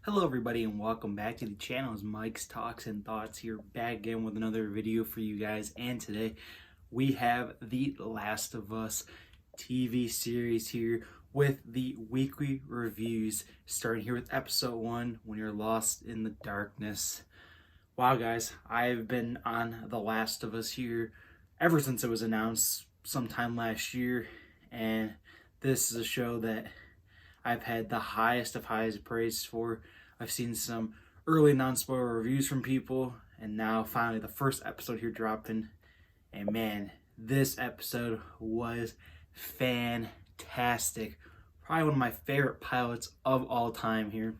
Hello everybody and welcome back to the channel. It's Mike's Talks and Thoughts here, back again with another video for you guys. And today we have The Last of Us TV series here with the weekly reviews, starting here with episode 1, When You're Lost in the Darkness. Wow guys, I've been on The Last of Us here ever since it was announced sometime last year, and this is a show that I've had the highest of highs praise for. I've seen some early non-spoiler reviews from people, and now finally the first episode here dropping. And man, this episode was fantastic. Probably one of my favorite pilots of all time here.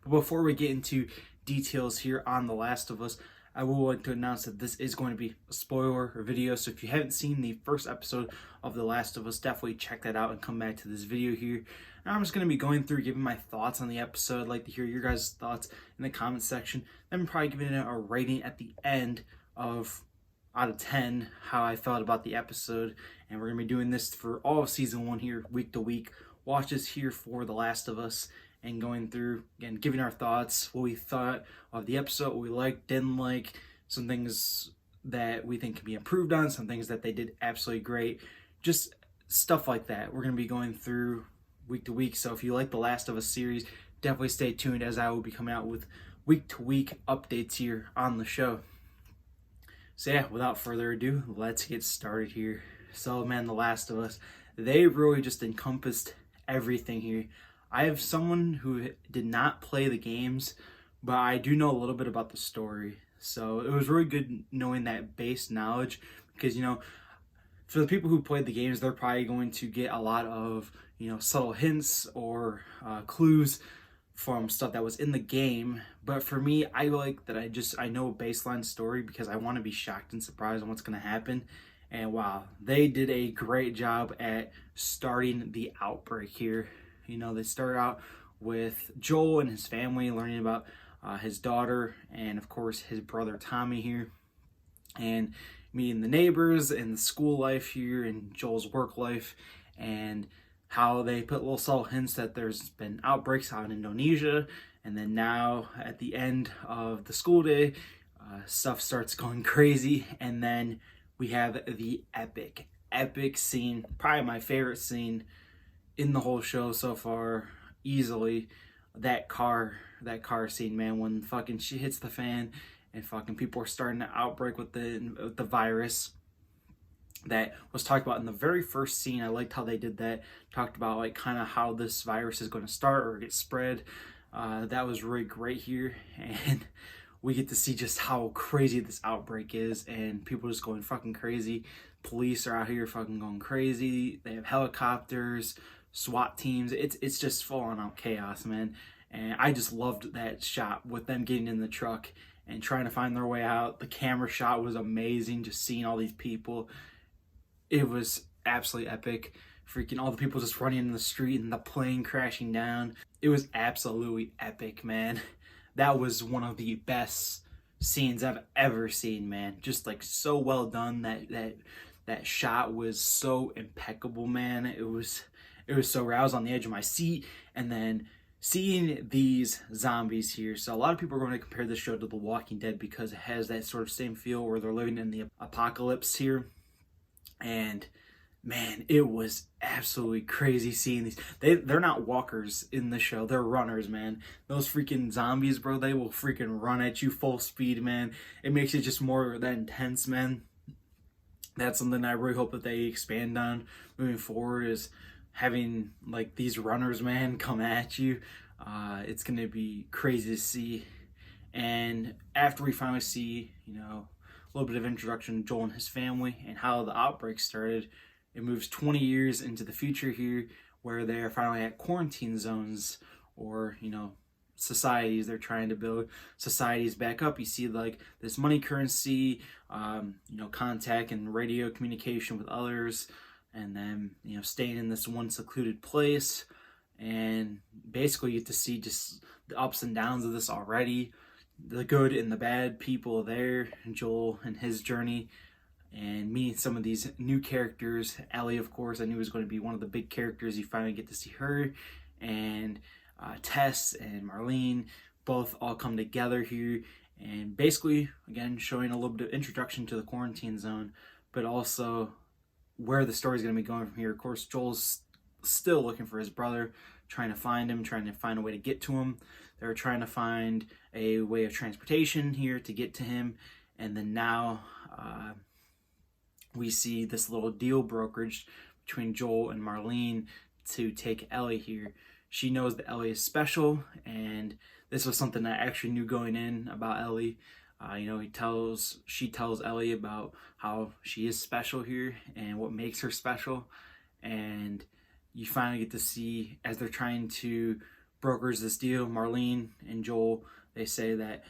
But before we get into details here on The Last of Us, I would like to announce that this is going to be a spoiler video. So if you haven't seen the first episode of The Last of Us, definitely check that out and come back to this video here. And I'm just going to be going through, giving my thoughts on the episode. I'd like to hear your guys' thoughts in the comment section. Then I'm probably giving it a rating at the end of out of 10, how I felt about the episode. And we're going to be doing this for all of season 1 here, week to week. Watch this here for The Last of Us, and going through, again, giving our thoughts, what we thought of the episode, what we liked, didn't like, some things that we think can be improved on, some things that they did absolutely great, just stuff like that. We're going to be going through week to week, so if you like the Last of Us series, definitely stay tuned, as I will be coming out with week to week updates here on the show. So yeah, without further ado, let's get started here. So man, The Last of Us, they really just encompassed everything here. I have someone who did not play the games, but I do know a little bit about the story. So it was really good knowing that base knowledge, because, you know, for the people who played the games, they're probably going to get a lot of, you know, subtle hints or clues from stuff that was in the game. But for me, I like that I know a baseline story, because I want to be shocked and surprised on what's going to happen. And wow, they did a great job at starting the outbreak here. You know, they start out with Joel and his family, learning about his daughter and, of course, his brother Tommy here, and meeting the neighbors and the school life here and Joel's work life, and how they put little subtle hints that there's been outbreaks out in Indonesia. And then now at the end of the school day, stuff starts going crazy. And then we have the epic scene, probably my favorite scene in the whole show so far, easily, that car scene, man, when fucking shit hits the fan and fucking people are starting to outbreak with the virus that was talked about in the very first scene. I liked how they did that, talked about like kind of how this virus is going to start or get spread. That was really great here, and we get to see just how crazy this outbreak is, and people just going fucking crazy. Police are out here fucking going crazy. They have helicopters, SWAT teams. It's just full on out chaos, man. And I just loved that shot with them getting in the truck and trying to find their way out. The camera shot was amazing, just seeing all these people. It was absolutely epic. Freaking all the people just running in the street and the plane crashing down. It was absolutely epic, man. That was one of the best scenes I've ever seen, man. Just like so well done. That shot was so impeccable, man. It was so real. I was on the edge of my seat. And then seeing these zombies here. So a lot of people are going to compare this show to The Walking Dead, because it has that sort of same feel where they're living in the apocalypse here. And man, it was absolutely crazy seeing these. They're not walkers in the show. They're runners, man. Those freaking zombies, bro, they will freaking run at you full speed, man. It makes it just more that intense, man. That's something I really hope that they expand on moving forward, is having like these runners, man, come at you. It's going to be crazy to see. And after we finally see, you know, a little bit of introduction to Joel and his family and how the outbreak started, it moves 20 years into the future here, where they're finally at quarantine zones, or, you know, societies. They're trying to build societies back up. You see like this money currency, you know, contact and radio communication with others, and then, you know, staying in this one secluded place. And basically you get to see just the ups and downs of this already, the good and the bad people there, Joel and his journey, and meeting some of these new characters. Ellie, of course, I knew was going to be one of the big characters. You finally get to see her, and Tess and Marlene both all come together here, and basically, again, showing a little bit of introduction to the quarantine zone, but also where the story is going to be going from here. Of course, Joel's still looking for his brother, trying to find him, trying to find a way to get to him. They're trying to find a way of transportation here to get to him. And then now we see this little deal brokerage between Joel and Marlene to take Ellie here. She knows that Ellie is special, and this was something I actually knew going in about Ellie. She tells Ellie about how she is special here and what makes her special. And you finally get to see, as they're trying to broker this deal, Marlene and Joel, they say that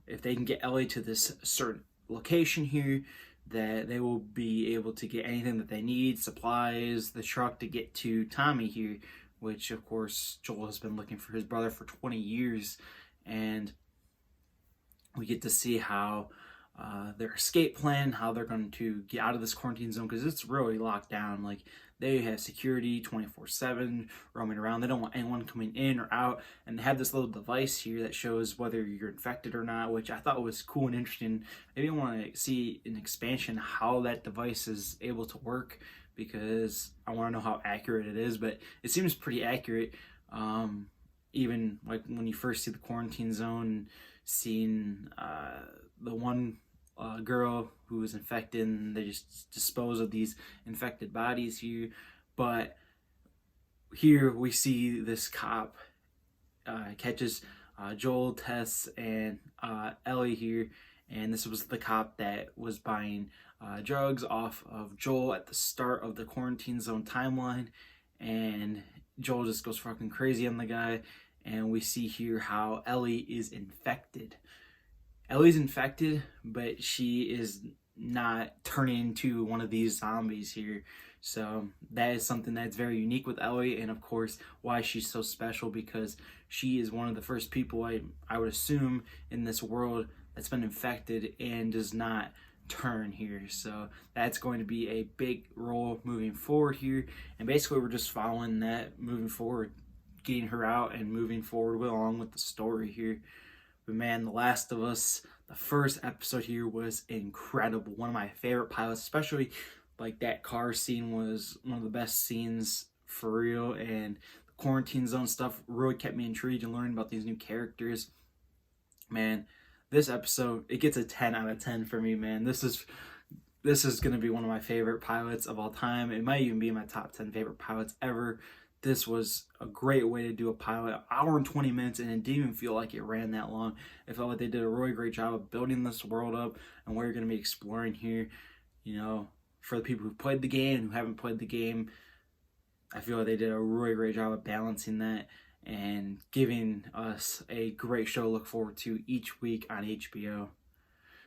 if they can get Ellie to this certain location here, that they will be able to get anything that they need, supplies, the truck to get to Tommy here, which of course Joel has been looking for his brother for 20 years. And we get to see how their escape plan, how they're going to get out of this quarantine zone, because it's really locked down. Like, they have security 24/7 roaming around. They don't want anyone coming in or out, and they have this little device here that shows whether you're infected or not, which I thought was cool and interesting. Maybe I want to see an expansion how that device is able to work, because I want to know how accurate it is, but it seems pretty accurate. Even like when you first see the quarantine zone, seeing the one girl who was infected, and they just dispose of these infected bodies here. But here we see this cop catches Joel, Tess, and Ellie here, and this was the cop that was buying drugs off of Joel at the start of the quarantine zone timeline, and Joel just goes fucking crazy on the guy. And we see here how Ellie is infected. Ellie's infected, but she is not turning into one of these zombies here. So that is something that's very unique with Ellie, and of course why she's so special, because she is one of the first people I would assume in this world that's been infected and does not turn here. So that's going to be a big role moving forward here, and basically we're just following that moving forward, getting her out and moving forward along with the story here. But man, The Last of Us, the first episode here was incredible. One of my favorite pilots, especially like that car scene was one of the best scenes for real. And the quarantine zone stuff really kept me intrigued and learning about these new characters. Man, this episode, it gets a 10 out of 10 for me, man. This is going to be one of my favorite pilots of all time. It might even be in my top 10 favorite pilots ever. This was a great way to do a pilot, an hour and 20 minutes, and it didn't even feel like it ran that long. It felt like they did a really great job of building this world up and what you're going to be exploring here. You know, for the people who played the game and who haven't played the game, I feel like they did a really great job of balancing that and giving us a great show to look forward to each week on HBO.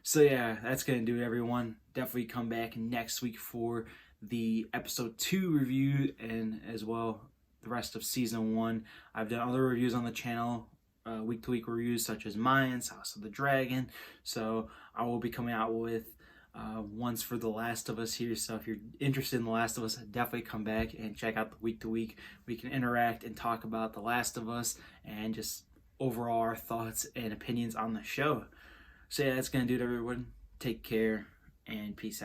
So yeah, that's going to do it, everyone. Definitely come back next week for the episode 2 review, and as well the rest of season 1. I've done other reviews on the channel, week-to-week reviews such as Mayans, House of the Dragon. So I will be coming out with ones for The Last of Us here. So if you're interested in The Last of Us, definitely come back and check out the week-to-week. We can interact and talk about The Last of Us and just overall our thoughts and opinions on the show. So yeah, that's going to do it, everyone. Take care and peace out.